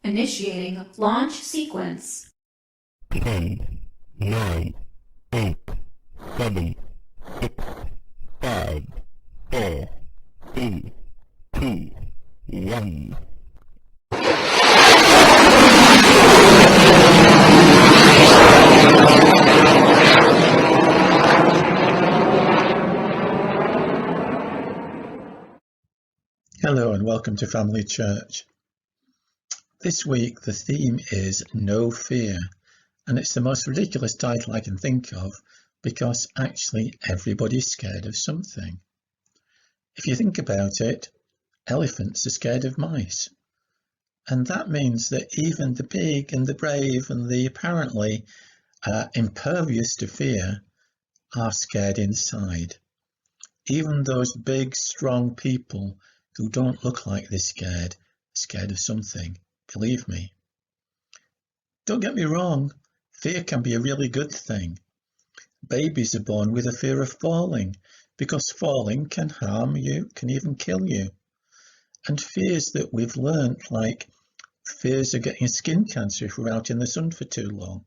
Initiating launch sequence. 10, 9, 8, 7, 6, 5, 4, 3, 2, 1. Hello and welcome to Family Church. This week the theme is No Fear, and it's the most ridiculous title I can think of because actually everybody's scared of something. If you think about it, elephants are scared of mice, and that means that even the big and the brave and the apparently impervious to fear are scared inside. Even those big strong people who don't look like they're scared of something, believe me. Don't get me wrong, fear can be a really good thing. Babies are born with a fear of falling because falling can harm you, can even kill you. And fears that we've learnt, like fears of getting skin cancer if we're out in the sun for too long,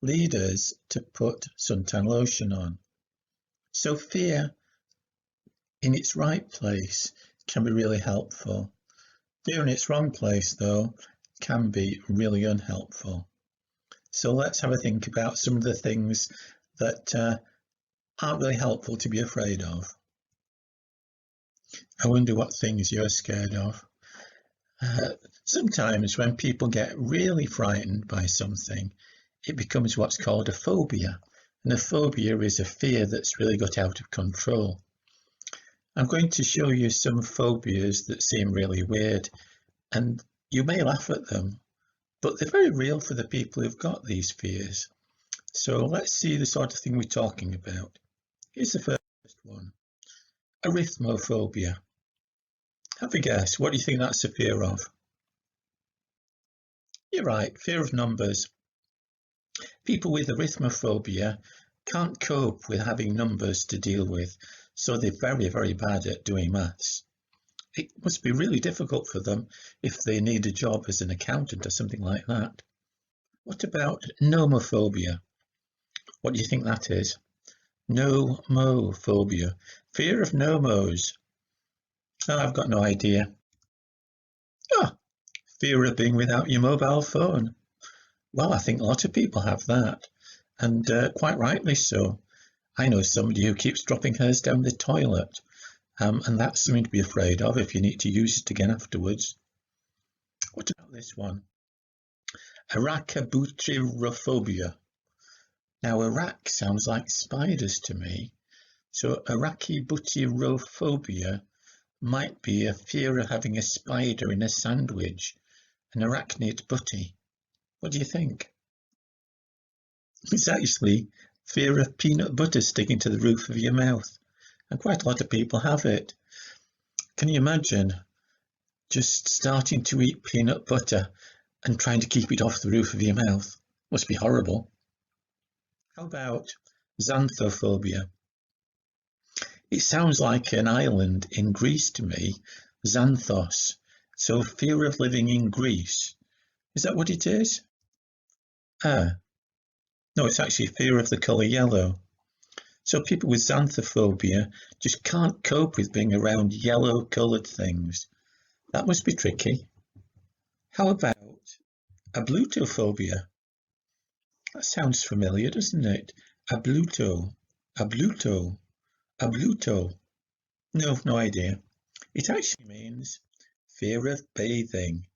lead us to put suntan lotion on. So fear in its right place can be really helpful. Fear in its wrong place, though, can be really unhelpful. So let's have a think about some of the things that aren't really helpful to be afraid of. I wonder what things you're scared of. Sometimes when people get really frightened by something, it becomes what's called a phobia. And a phobia is a fear that's really got out of control. I'm going to show you some phobias that seem really weird, and you may laugh at them, but they're very real for the people who've got these fears. So let's see the sort of thing we're talking about. Here's the first one, arithmophobia. Have a guess, what do you think that's a fear of? You're right, fear of numbers. People with arithmophobia can't cope with having numbers to deal with, so they're very, very bad at doing maths. It must be really difficult for them if they need a job as an accountant or something like that. What about nomophobia? What do you think that is? Nomophobia. Fear of nomos. Oh, I've got no idea. Ah, fear of being without your mobile phone. Well, I think a lot of people have that, and quite rightly so. I know somebody who keeps dropping hers down the toilet, and that's something to be afraid of if you need to use it again afterwards. What about this one? Arachabutyrophobia. Now, Arak sounds like spiders to me, so arachibutyrophobia might be a fear of having a spider in a sandwich, an arachnid butty. What do you think? It's actually fear of peanut butter sticking to the roof of your mouth, and quite a lot of people have it. Can you imagine just starting to eat peanut butter and trying to keep it off the roof of your mouth? Must be horrible. How about xanthophobia? It sounds like an island in Greece to me, Xanthos. So fear of living in Greece. Is that what it is? No, it's actually fear of the colour yellow. So people with xanthophobia just can't cope with being around yellow coloured things. That must be tricky. How about ablutophobia? That sounds familiar, doesn't it? Abluto. No idea. It actually means fear of bathing.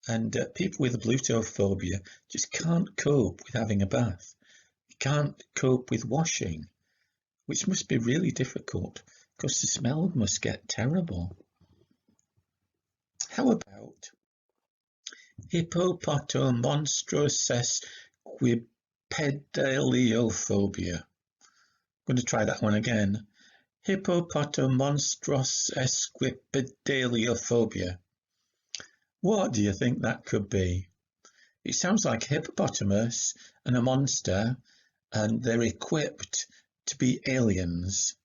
And people with ablutophobia just can't cope with having a bath. You can't cope with washing, which must be really difficult because the smell must get terrible. How about hippopotomonstrousesquipedaliophobia? I'm going to try that one again. Hippopotomonstrousesquipedaliophobia. What do you think that could be? It sounds like a hippopotamus and a monster, and they're equipped to be aliens.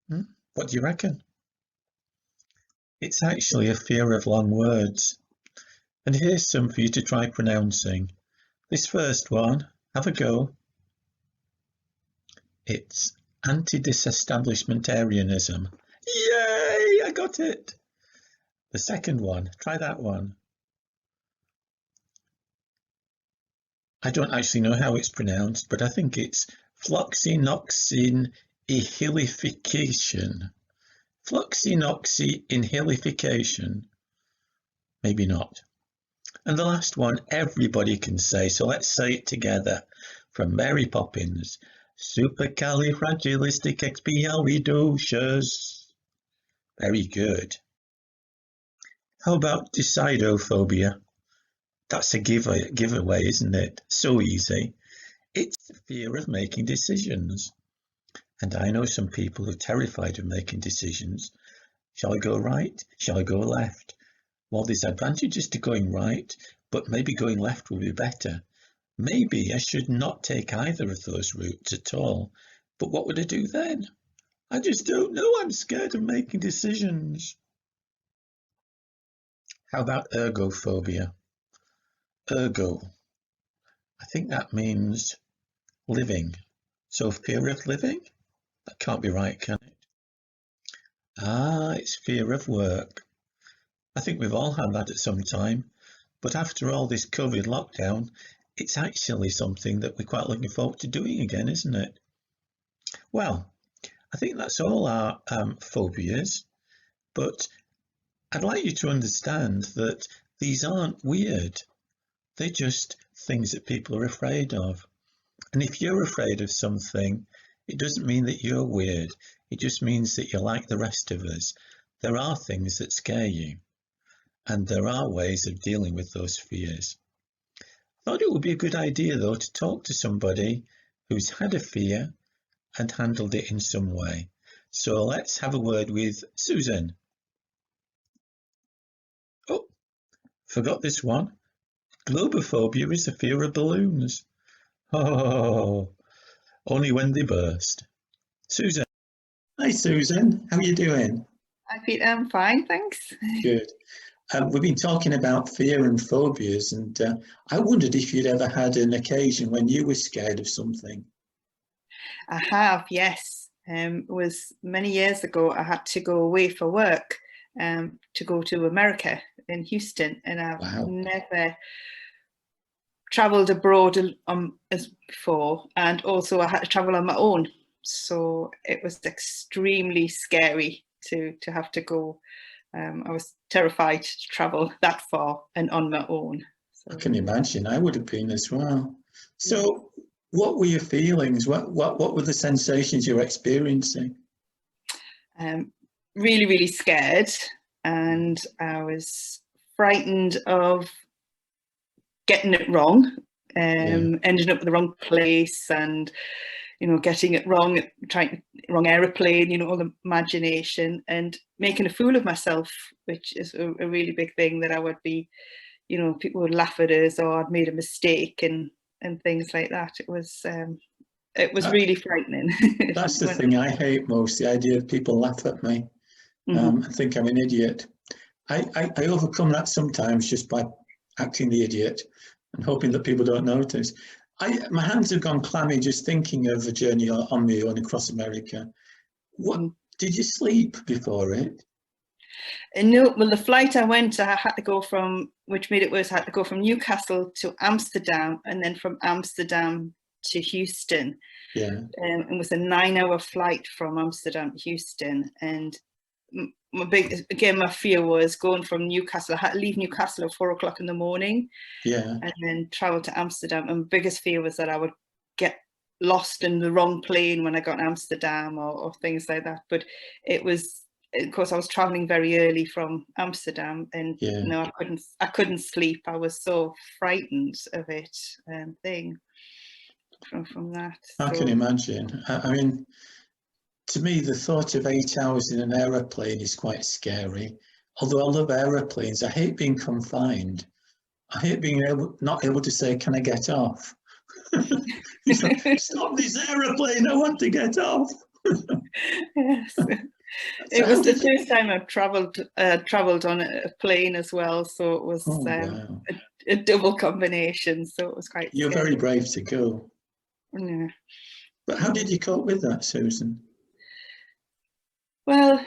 What do you reckon? It's actually a fear of long words. And here's some for you to try pronouncing. This first one, have a go. It's anti-disestablishmentarianism. Yay, I got it. The second one, try that one. I don't actually know how it's pronounced, but I think it's floxinoxinihilification. Floxinoxinihilification. Maybe not. And the last one, everybody can say, so let's say it together. From Mary Poppins, supercalifragilisticexpialidocious. Very good. How about decidophobia? That's a giveaway, isn't it? So easy. It's the fear of making decisions. And I know some people who are terrified of making decisions. Shall I go right? Shall I go left? Well, there's advantages to going right, but maybe going left will be better. Maybe I should not take either of those routes at all. But what would I do then? I just don't know. I'm scared of making decisions. How about ergophobia? Ergo. I think that means living. So fear of living? That can't be right, can it? Ah, it's fear of work. I think we've all had that at some time. But after all this COVID lockdown, it's actually something that we're quite looking forward to doing again, isn't it? Well, I think that's all our phobias. But I'd like you to understand that these aren't weird. They're just things that people are afraid of. And if you're afraid of something, it doesn't mean that you're weird. It just means that you're like the rest of us. There are things that scare you. And there are ways of dealing with those fears. I thought it would be a good idea, though, to talk to somebody who's had a fear and handled it in some way. So let's have a word with Susan. Oh, forgot this one. Globophobia is the fear of balloons. Oh, only when they burst. Susan. Hi, Susan. How are you doing? Hi, Peter. I'm fine, thanks. Good. We've been talking about fear and phobias, and I wondered if you'd ever had an occasion when you were scared of something. I have, yes. It was many years ago. I had to go away for work to go to America in Houston, and I've never travelled abroad as before, and also I had to travel on my own. So it was extremely scary to have to go. I was terrified to travel that far and on my own. So, I can imagine. I would have been as well. So what were your feelings? What were the sensations you were experiencing? Really, really scared. And I was frightened of getting it wrong, ending up in the wrong place, and getting it wrong, wrong aeroplane, all the imagination, and making a fool of myself, which is a really big thing, that I would be, people would laugh at us, or I'd made a mistake and things like that. It was really frightening. That's the thing I hate most, the idea of people laugh at me and think I'm an idiot. I overcome that sometimes just by acting the idiot and hoping that people don't notice. My hands have gone clammy just thinking of a journey on my own across America. What did you sleep before it? No, well, the flight I went, I had to go from, which made it worse, I had to go from Newcastle to Amsterdam, and then from Amsterdam to Houston. Yeah. It was a 9-hour flight from Amsterdam to Houston, and my fear was going from Newcastle. I had to leave Newcastle at 4 o'clock in the morning, and then travel to Amsterdam. And my biggest fear was that I would get lost in the wrong plane when I got to Amsterdam, or things like that. But it was, of course, I was traveling very early from Amsterdam, and I couldn't sleep. I was so frightened of it, from that. I can imagine. I mean, to me, the thought of 8 hours in an aeroplane is quite scary. Although I love aeroplanes, I hate being confined. I hate being not able to say, "Can I get off?" It's like, stop this aeroplane! I want to get off. Yes. It was the first time I've travelled on a plane as well, so it was Oh, wow. a double combination. So it was quite. You're scary. very brave to go. Yeah. But how did you cope with that, Susan? Well,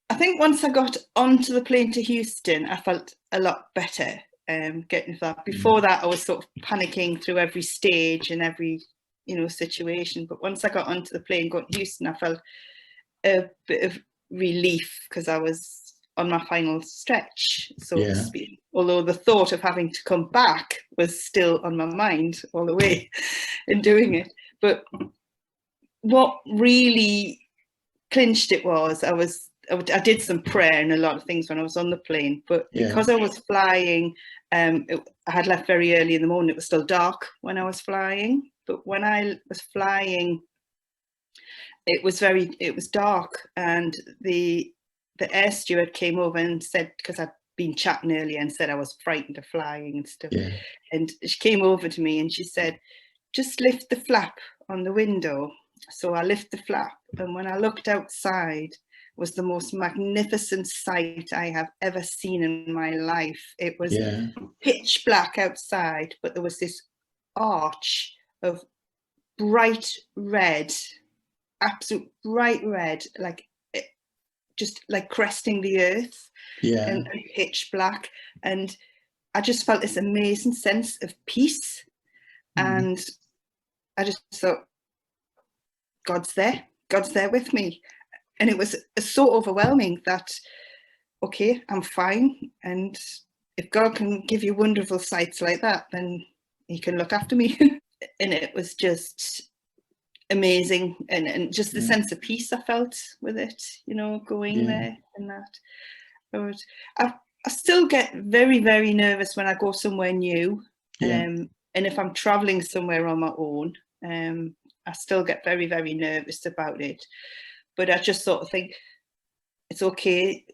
I think once I got onto the plane to Houston, I felt a lot better getting to that. Before that, I was sort of panicking through every stage and every, situation. But once I got onto the plane going to Houston, I felt a bit of relief because I was on my final stretch, so to speak. Although the thought of having to come back was still on my mind all the way in doing it. But what really clinched it was I did some prayer and a lot of things when I was on the plane, but because I was flying, I had left very early in the morning. It was still dark when I was flying, but when I was flying, it was dark, and the air steward came over and said, because I'd been chatting earlier and said I was frightened of flying and stuff, and she came over to me and she said, just lift the flap on the window. So I lift the flap, and when I looked outside, was the most magnificent sight I have ever seen in my life. It was pitch black outside, but there was this arch of bright red, absolute bright red, just like cresting the earth, and pitch black. And I just felt this amazing sense of peace. And I just thought, God's there with me. And it was so overwhelming that, okay, I'm fine. And if God can give you wonderful sights like that, then he can look after me. And it was just amazing. And just the sense of peace I felt with it, going there and that. But I still get very, very nervous when I go somewhere new. And if I'm traveling somewhere on my own, I still get very, very nervous about it. But I just sort of think it's okay.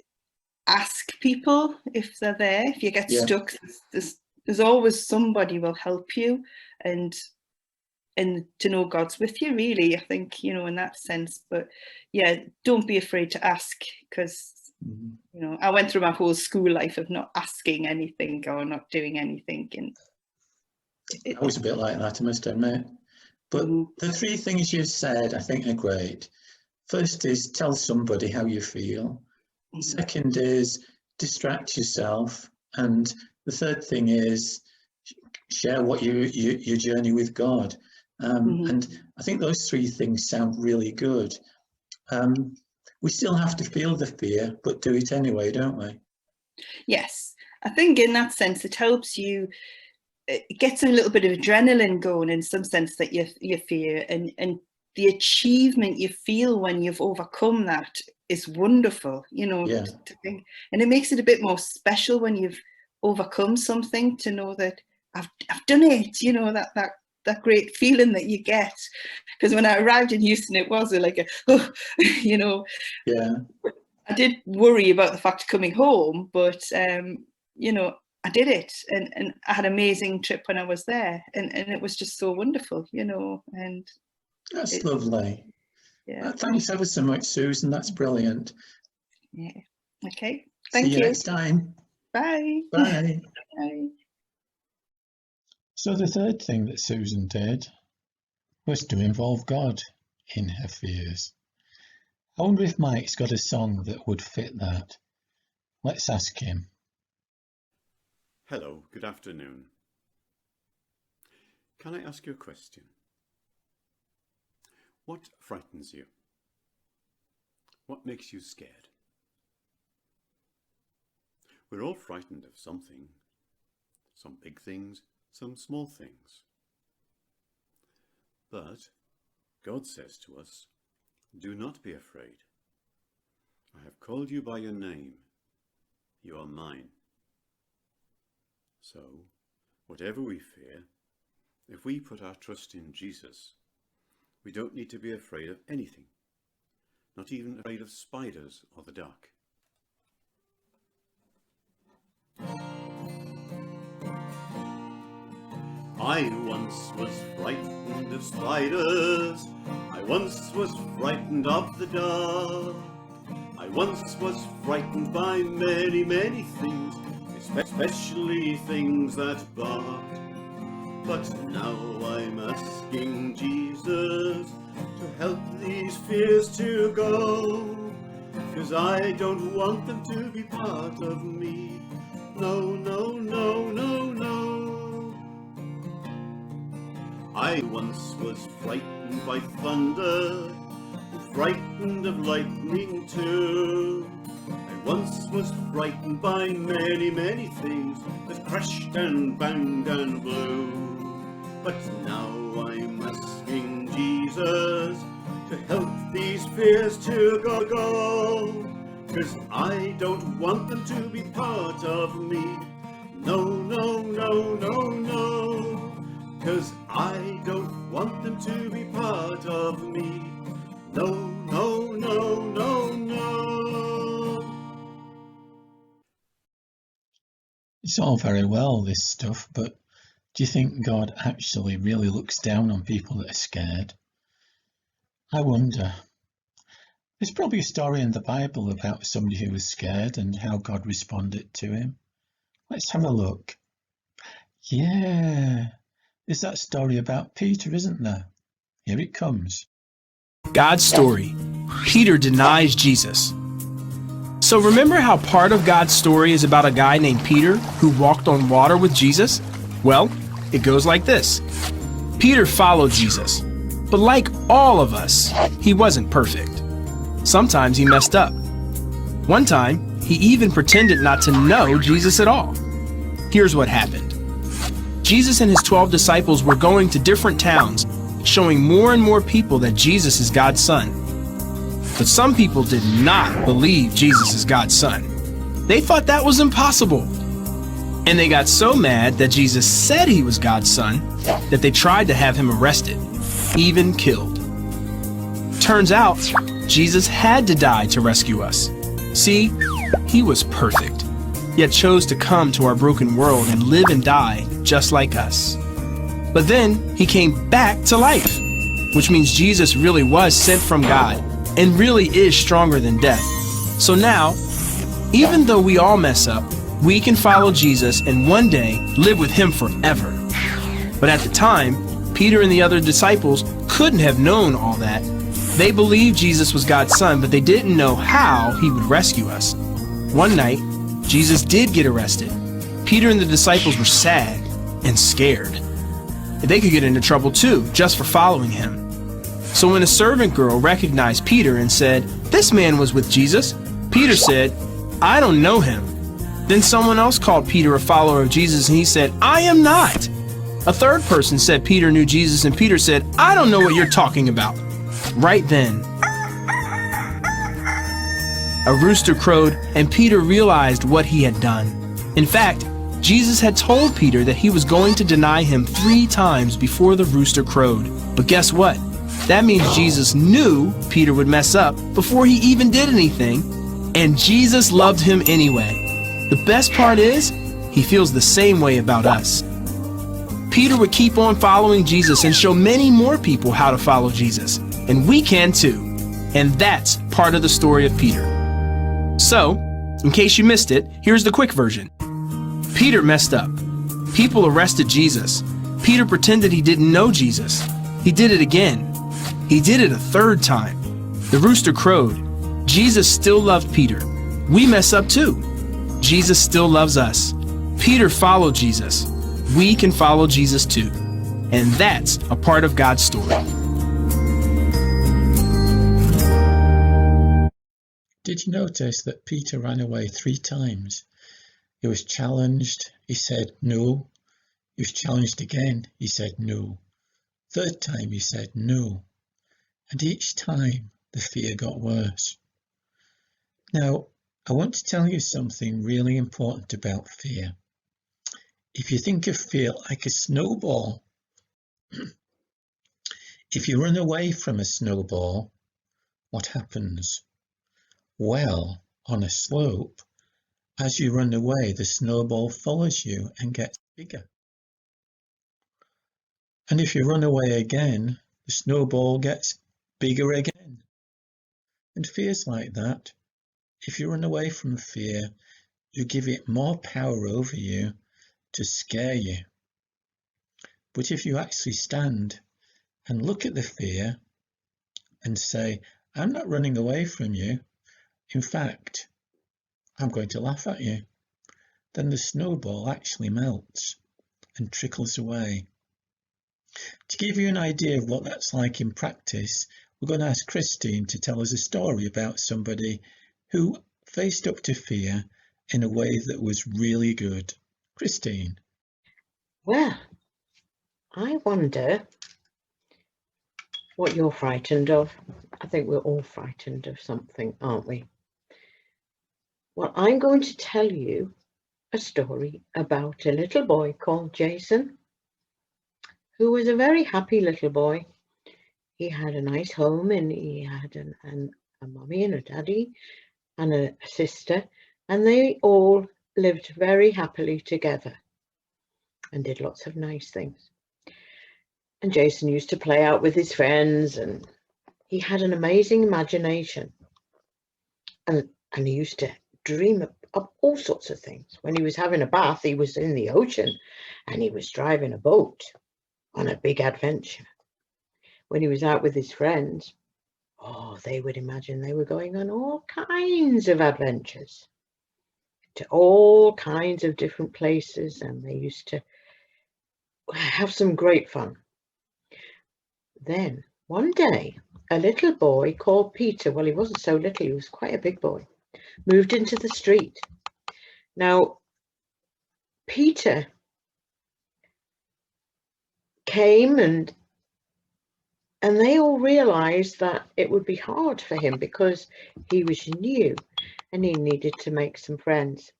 Ask people if they're there. If you get stuck, there's always somebody will help you, and to know God's with you, really, I think, in that sense. But don't be afraid to ask, because I went through my whole school life of not asking anything or not doing anything, and I was a bit like that, I must admit. But the three things you've said, I think, are great. First is tell somebody how you feel. Second is distract yourself. And the third thing is share what your journey with God. And I think those three things sound really good. We still have to feel the fear, but do it anyway, don't we? Yes, I think in that sense it helps you. It gets a little bit of adrenaline going in some sense, that you fear, and the achievement you feel when you've overcome that is wonderful, to think. And it makes it a bit more special when you've overcome something, to know that I've done it, that great feeling that you get. Because when I arrived in Houston, it was like I did worry about the fact of coming home, but I did it, and I had an amazing trip when I was there, and it was just so wonderful, and that's lovely. Thanks ever so much, Susan. That's brilliant. Okay, thank you. See you next time. Bye. Bye. Bye. So the third thing that Susan did was to involve God in her fears. I wonder if Mike's got a song that would fit that. Let's ask him. Hello, good afternoon. Can I ask you a question? What frightens you? What makes you scared? We're all frightened of something. Some big things, some small things. But God says to us, do not be afraid. I have called you by your name. You are mine. So, whatever we fear, if we put our trust in Jesus, we don't need to be afraid of anything, not even afraid of spiders or the dark. I once was frightened of spiders, I once was frightened of the dark, I once was frightened by many, many things, especially things that barked. But now I'm asking Jesus to help these fears to go, 'cause I don't want them to be part of me. No, no, no, no, no. I once was frightened by thunder, frightened of lightning too. I once was frightened by many, many things that crashed and banged and blew. But now I'm asking Jesus to help these fears to go, 'cause I don't want them to be part of me. No, no, no, no, no. 'Cause I don't want them to be part of me. No, no, no, no, no. It's all very well, this stuff, but do you think God actually really looks down on people that are scared? I wonder. There's probably a story in the Bible about somebody who was scared and how God responded to him. Let's have a look. Yeah, there's that story about Peter, isn't there? Here it comes. God's story. Peter denies Jesus. So remember how part of God's story is about a guy named Peter who walked on water with Jesus? Well, it goes like this. Peter followed Jesus, but like all of us, he wasn't perfect. Sometimes he messed up. One time, he even pretended not to know Jesus at all. Here's what happened. Jesus and his 12 disciples were going to different towns, showing more and more people that Jesus is God's son. But some people did not believe Jesus is God's son. They thought that was impossible. And they got so mad that Jesus said he was God's son that they tried to have him arrested, even killed. Turns out, Jesus had to die to rescue us. See, he was perfect, yet chose to come to our broken world and live and die just like us. But then he came back to life, which means Jesus really was sent from God and really is stronger than death. So now, even though we all mess up, we can follow Jesus and one day live with him forever. But at the time, Peter and the other disciples couldn't have known all that. They believed Jesus was God's son, but they didn't know how he would rescue us. One night, Jesus did get arrested. Peter and the disciples were sad and scared. They could get into trouble too, just for following him. So when a servant girl recognized Peter and said, "This man was with Jesus," Peter said, "I don't know him." Then someone else called Peter a follower of Jesus and he said, "I am not." A third person said Peter knew Jesus and Peter said, "I don't know what you're talking about." Right then, a rooster crowed and Peter realized what he had done. In fact, Jesus had told Peter that he was going to deny him 3 times before the rooster crowed. But guess what? That means Jesus knew Peter would mess up before he even did anything, and Jesus loved him anyway. The best part is, he feels the same way about us. Peter would keep on following Jesus and show many more people how to follow Jesus, and we can too. And that's part of the story of Peter. So, in case you missed it, here's the quick version. Peter messed up. People arrested Jesus. Peter pretended he didn't know Jesus. He did it again. He did it a 3rd time. The rooster crowed. Jesus still loved Peter. We mess up too. Jesus still loves us. Peter followed Jesus. We can follow Jesus too. And that's a part of God's story. Did you notice that Peter ran away 3 times? He was challenged, he said no. He was challenged again, he said no. 3rd time he said no. And each time the fear got worse. Now, I want to tell you something really important about fear. If you think of fear like a snowball, if you run away from a snowball, what happens? Well, on a slope, as you run away, the snowball follows you and gets bigger. And if you run away again, the snowball gets bigger again. And fear's like that. If you run away from fear, you give it more power over you to scare you. But if you actually stand and look at the fear and say, I'm not running away from you. In fact, I'm going to laugh at you. Then the snowball actually melts and trickles away. To give you an idea of what that's like in practice, we're going to ask Christine to tell us a story about somebody who faced up to fear in a way that was really good. Christine. Well, I wonder what you're frightened of. I think we're all frightened of something, aren't we? Well, I'm going to tell you a story about a little boy called Jason, who was a very happy little boy. He had a nice home, and he had a mummy and a daddy and a sister, and they all lived very happily together and did lots of nice things. And Jason used to play out with his friends, and he had an amazing imagination, and he used to dream up all sorts of things. When he was having a bath, he was in the ocean, and he was driving a boat on a big adventure. When he was out with his friends, oh, they would imagine they were going on all kinds of adventures to all kinds of different places, and they used to have some great fun. Then one day, a little boy called Peter, well, he wasn't so little, he was quite a big boy, moved into the street. Now, Peter came, and they all realized that it would be hard for him because he was new and he needed to make some friends.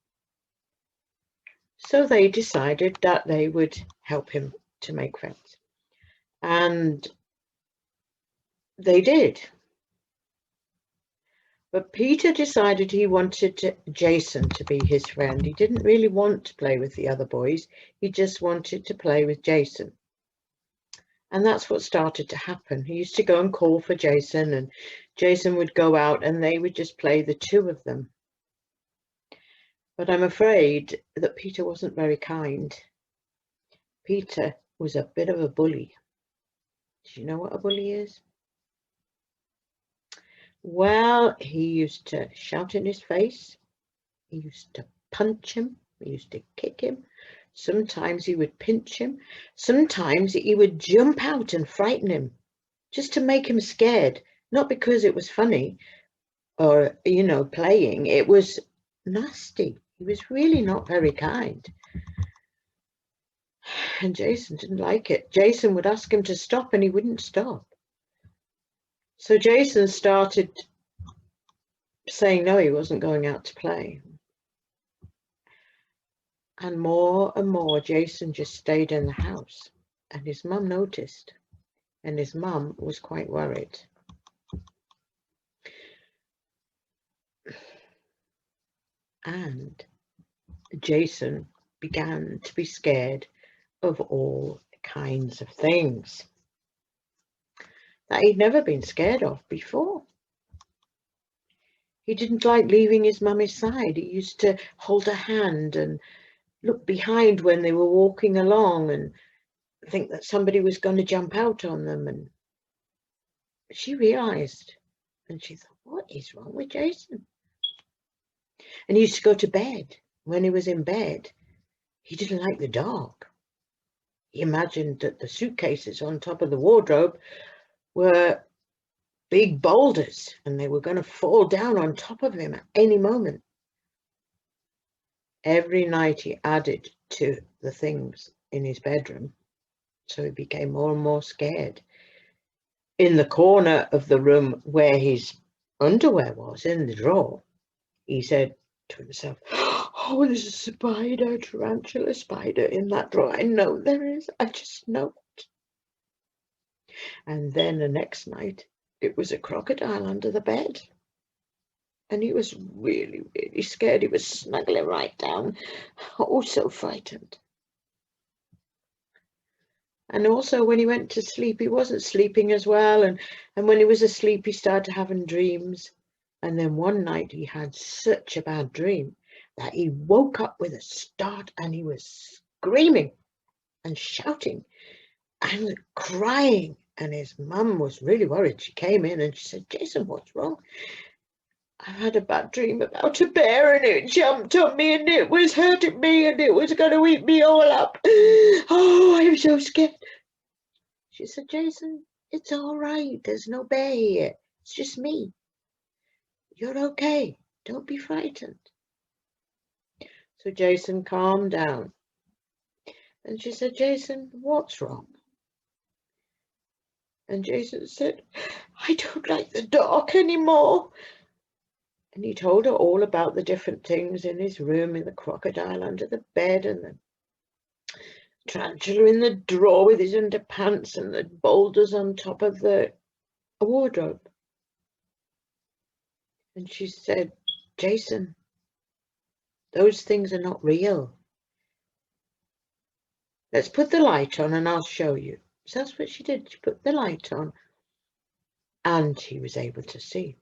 So they decided that they would help him to make friends. And they did. But Peter decided he wanted Jason to be his friend. He didn't really want to play with the other boys. He just wanted to play with Jason. And that's what started to happen. He used to go and call for Jason, and Jason would go out and they would just play, the two of them. But I'm afraid that Peter wasn't very kind. Peter was a bit of a bully. Do you know what a bully is? Well, he used to shout in his face. He used to punch him. He used to kick him. Sometimes he would pinch him. Sometimes he would jump out and frighten him, just to make him scared. Not because it was funny or, playing. It was nasty. He was really not very kind. And Jason didn't like it. Jason would ask him to stop and he wouldn't stop. So Jason started saying no, he wasn't going out to play. And more, Jason just stayed in the house. And his mum noticed. And his mum was quite worried. And Jason began to be scared of all kinds of things that he'd never been scared of before. He didn't like leaving his mummy's side. He used to hold her hand and look behind when they were walking along and think that somebody was going to jump out on them. And she realized, and she thought, what is wrong with Jason? And he used to go to bed. When he was in bed, he didn't like the dark. He imagined that the suitcases on top of the wardrobe were big boulders and they were going to fall down on top of him at any moment. Every night he added to the things in his bedroom, so he became more and more scared. In the corner of the room where his underwear was, in the drawer, he said to himself, oh, there's a spider, tarantula spider in that drawer. I know there is. I just know it. And then the next night, it was a crocodile under the bed. And he was really, really scared. He was snuggling right down. Oh, so frightened. And also when he went to sleep, he wasn't sleeping as well. And when he was asleep, he started having dreams And then one night he had such a bad dream that he woke up with a start and he was screaming and shouting and crying. And his mum was really worried. She came in and she said, Jason, what's wrong? I've had a bad dream about a bear and it jumped on me and it was hurting me and it was going to eat me all up. Oh, I'm so scared. She said, Jason, it's all right. There's no bear here. It's just me. You're okay. Don't be frightened. So Jason calmed down. And she said, Jason, what's wrong? And Jason said, I don't like the dark anymore. And he told her all about the different things in his room, and the crocodile under the bed, and the tarantula in the drawer with his underpants, and the boulders on top of the wardrobe. And she said, Jason, those things are not real. Let's put the light on and I'll show you. So that's what she did. She put the light on and he was able to see.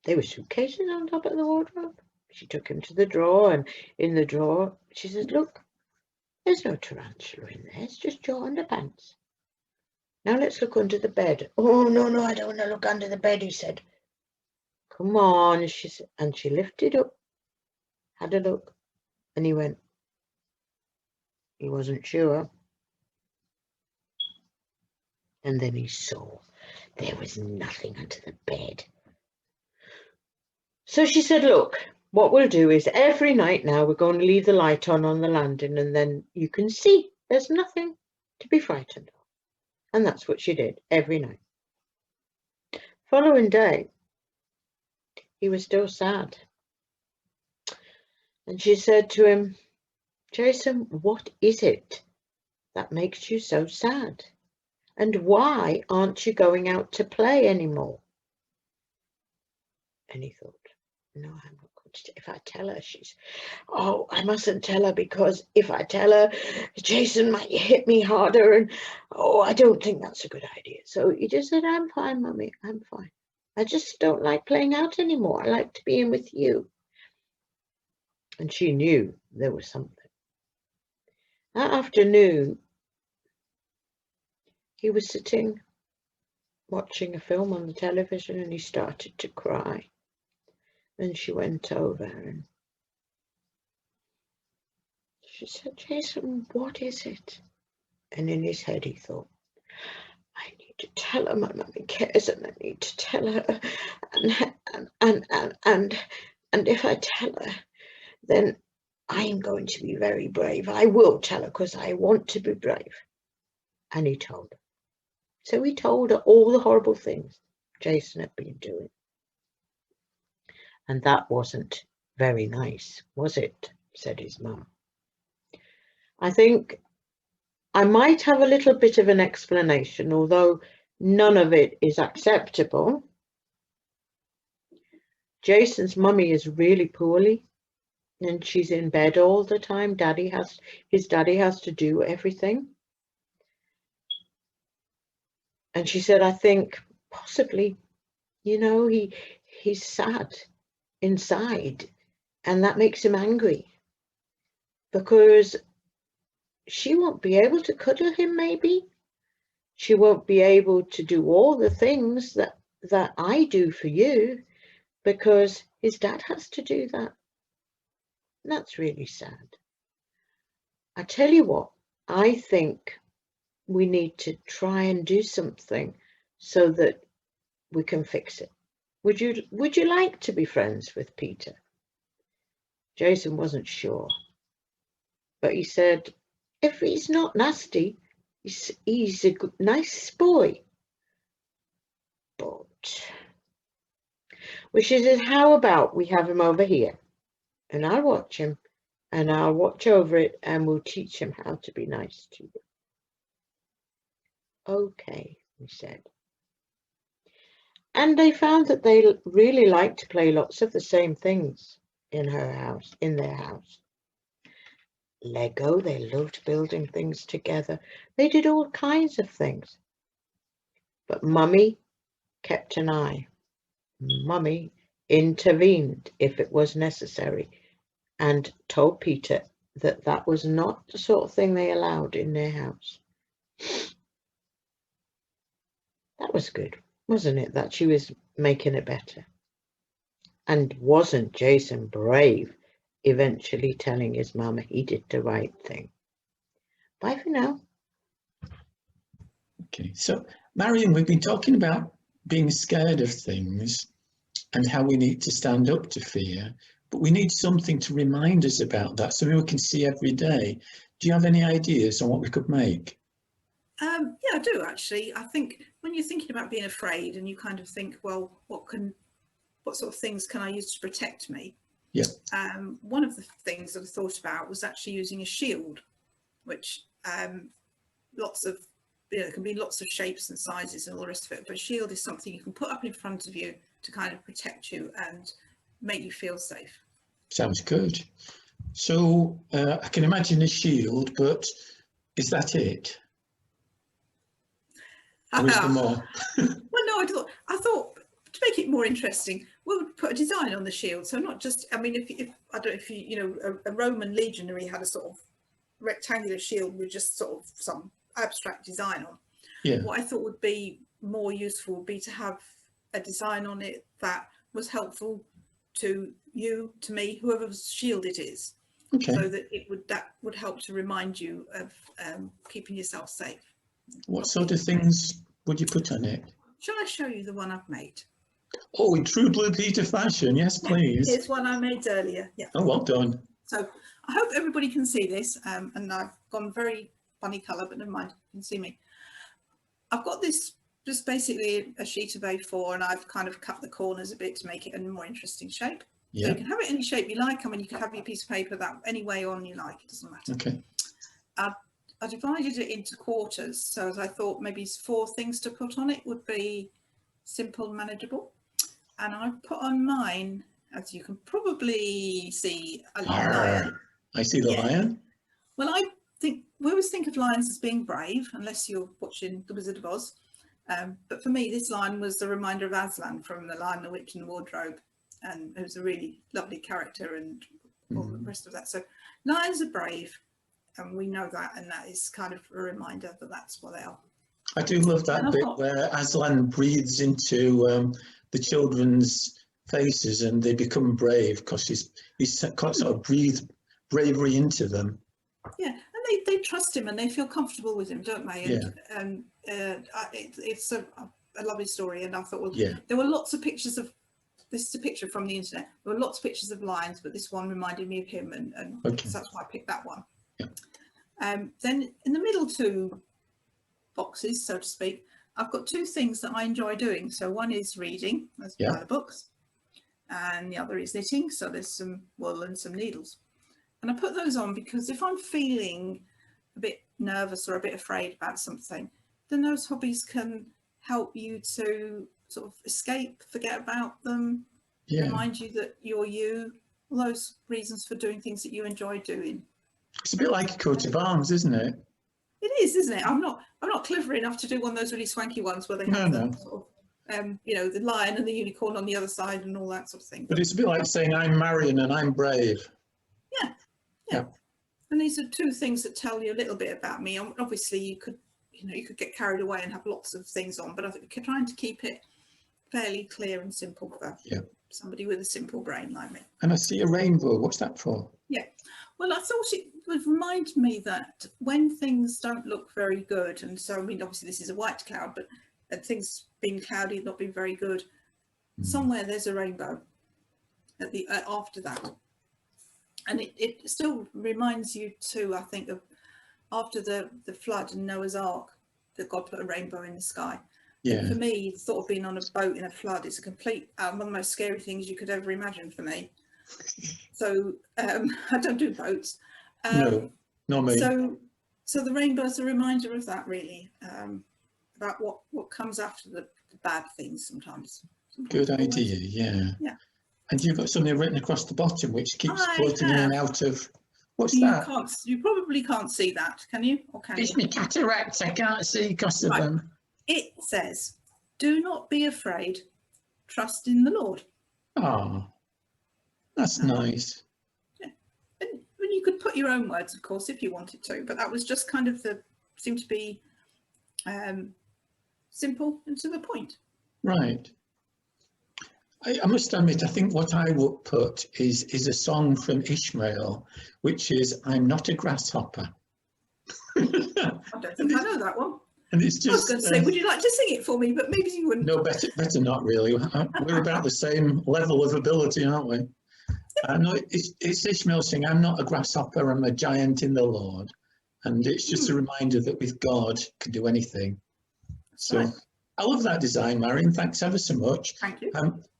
There were suitcases on top of the wardrobe. She took him to the drawer, and in the drawer, she said, look, there's no tarantula in there. It's just your underpants. Now let's look under the bed. Oh, no, I don't want to look under the bed, he said. Come on, she said. And she lifted up, had a look, and he went. He wasn't sure. And then he saw there was nothing under the bed. So she said, look, what we'll do is every night now we're going to leave the light on the landing and then you can see there's nothing to be frightened of. And that's what she did every night. Following day, he was still sad. And she said to him, Jason, what is it that makes you so sad? And why aren't you going out to play anymore? And he thought, no, I'm not going to. If I tell her, I mustn't tell her, because if I tell her, Jason might hit me harder. And, I don't think that's a good idea. So he just said, I'm fine, Mummy, I'm fine. I just don't like playing out anymore. I like to be in with you. And she knew there was something. That afternoon, he was sitting watching a film on the television and he started to cry. And she went over and she said, Jason, what is it? And in his head he thought, I need to tell her my mummy cares, and I need to tell her, and if I tell her, then I'm going to be very brave. I will tell her because I want to be brave. And he told her. So he told her all the horrible things Jason had been doing. And that wasn't very nice, was it? Said his mum. I think I might have a little bit of an explanation, although none of it is acceptable. Jason's mummy is really poorly and she's in bed all the time. His daddy has to do everything. And she said, I think possibly, he's sad inside, and that makes him angry because she won't be able to cuddle him. Maybe she won't be able to do all the things that I do for you because his dad has to do that. And that's really sad. I tell you what, I think we need to try and do something so that we can fix it. Would you like to be friends with Peter? Jason wasn't sure, but he said, if he's not nasty, he's a good, nice boy. But she said, how about we have him over here and I'll watch him and I'll watch over it and we'll teach him how to be nice to you. Okay, he said. And they found that they really liked to play lots of the same things in their house. Lego, they loved building things together. They did all kinds of things. But Mummy kept an eye. Mummy intervened if it was necessary and told Peter that that was not the sort of thing they allowed in their house. That was good, wasn't it, that she was making it better? And wasn't Jason brave, eventually telling his mama he did the right thing? Bye for now. Okay, so Marion, we've been talking about being scared of things and how we need to stand up to fear, but we need something to remind us about that, something we can see every day. Do you have any ideas on what we could make? Yeah, I do actually. I think when you're thinking about being afraid and you kind of think, well, what sort of things can I use to protect me? Yeah. One of the things that I thought about was actually using a shield, which can be lots of shapes and sizes and all the rest of it. But a shield is something you can put up in front of you to kind of protect you and make you feel safe. Sounds good. So I can imagine a shield, but is that it? Or is there more? Well, no, I thought to make it more interesting, we would put a design on the shield. So not just, I mean, if I don't know if a Roman legionary had a sort of rectangular shield with just sort of some abstract design on. Yeah. What I thought would be more useful would be to have a design on it that was helpful to you, to me, whoever's shield it is. Okay. So that that would help to remind you of keeping yourself safe. What sort of things would you put on it? Shall I show you the one I've made? Oh, in true Blue Peter fashion, yes, please. Here's one I made earlier. Yeah. Oh, well done. So I hope everybody can see this, and I've gone very funny colour, but never mind, you can see me. I've got this just basically a sheet of A4, and I've kind of cut the corners a bit to make it a more interesting shape. Yeah. So you can have it any shape you like. I mean, you can have your piece of paper that any way on you like, it doesn't matter. Okay. I divided it into quarters, so as I thought maybe 4 things to put on it would be simple and manageable. And I put on mine, as you can probably see, a lion. I see the lion. Well, we always think of lions as being brave, unless you're watching The Wizard of Oz. But for me, this lion was a reminder of Aslan from The Lion, the Witch and the Wardrobe, and it was a really lovely character and all the rest of that. So lions are brave, and we know that, and that is kind of a reminder that that's what they are. I do love that bit where Aslan breathes into the children's faces and they become brave because he's sort of breathed bravery into them. Yeah, and they trust him and they feel comfortable with him, don't they? And it's a lovely story. And I thought, well, there were lots of pictures of. This is a picture from the internet. There were lots of pictures of lions, but this one reminded me of him, and so that's why I picked that one. Yeah. Then in the middle 2 boxes, so to speak, I've got 2 things that I enjoy doing. So one is reading, that's by the books, and the other is knitting. So there's some wool and some needles. And I put those on because if I'm feeling a bit nervous or a bit afraid about something, then those hobbies can help you to sort of escape, forget about them, remind you that you're you, all those reasons for doing things that you enjoy doing. It's a bit like a coat of arms, isn't it? It is, isn't it? I'm not clever enough to do one of those really swanky ones where they have the sort of, the lion and the unicorn on the other side and all that sort of thing. But it's a bit like saying I'm Marion and I'm brave. Yeah. And these are 2 things that tell you a little bit about me. Obviously, you could get carried away and have lots of things on, but I think you're trying to keep it fairly clear and simple for somebody with a simple brain like me. And I see a rainbow. What's that for? Yeah. Well, I thought it would remind me that when things don't look very good, and so, I mean, obviously this is a white cloud, but things being cloudy, not being very good, somewhere there's a rainbow at the after that. And it still reminds you too, I think, of after the flood and Noah's Ark, that God put a rainbow in the sky. Yeah. For me, the thought of being on a boat in a flood is a complete, one of the most scary things you could ever imagine for me. So I don't do boats. No, not me. So the rainbow is a reminder of that, really, about what comes after the bad things sometimes. Good idea, yeah. And you've got something written across the bottom which keeps floating in and out of. What's that? You probably can't see that, can you? Or can it's you? me cataracts. I can't see because of them. It says, do not be afraid. Trust in the Lord. Oh, that's nice. And you could put your own words, of course, if you wanted to, but that was just kind of seemed to be simple and to the point. Right. I must admit, I think what I would put is a song from Ishmael, which is "I'm Not a Grasshopper." I don't think I know that one. And it's just. I was going to say, would you like to sing it for me? But maybe you wouldn't. No, better not really. We're about the same level of ability, aren't we? No, it's Ishmael saying, "I'm not a grasshopper, I'm a giant in the Lord." And it's just a reminder that with God, you can do anything. So right. I love that design, Marion. Thanks ever so much. Thank you.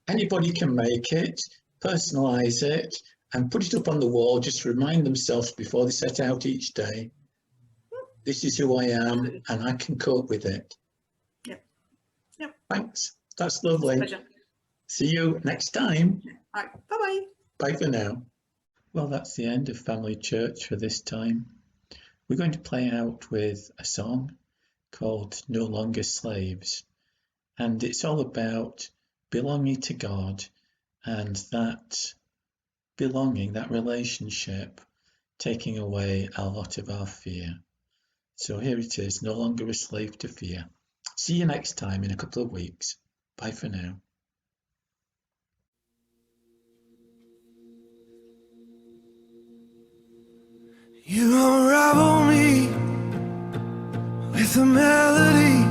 Anybody can make it, personalise it, and put it up on the wall just to remind themselves before they set out each day. This is who I am, and I can cope with it. Yep. Thanks. That's lovely. Pleasure. See you next time. All right. Bye-bye. Bye for now. Well, that's the end of Family Church for this time. We're going to play out with a song called No Longer Slaves. And it's all about belonging to God and that belonging, that relationship, taking away a lot of our fear. So here it is, No Longer a Slave to Fear. See you next time in a couple of weeks. Bye for now. You unravel me with a melody.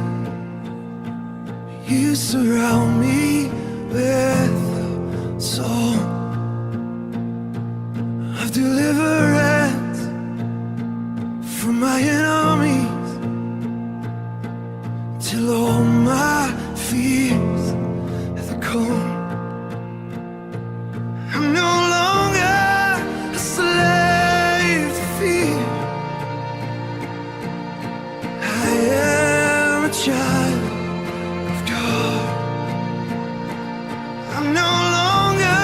You surround me with a song of deliverance from my enemies, till all my fears have gone. I'm no longer a slave to fear. I am a child of God. I'm no longer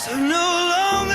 So no longer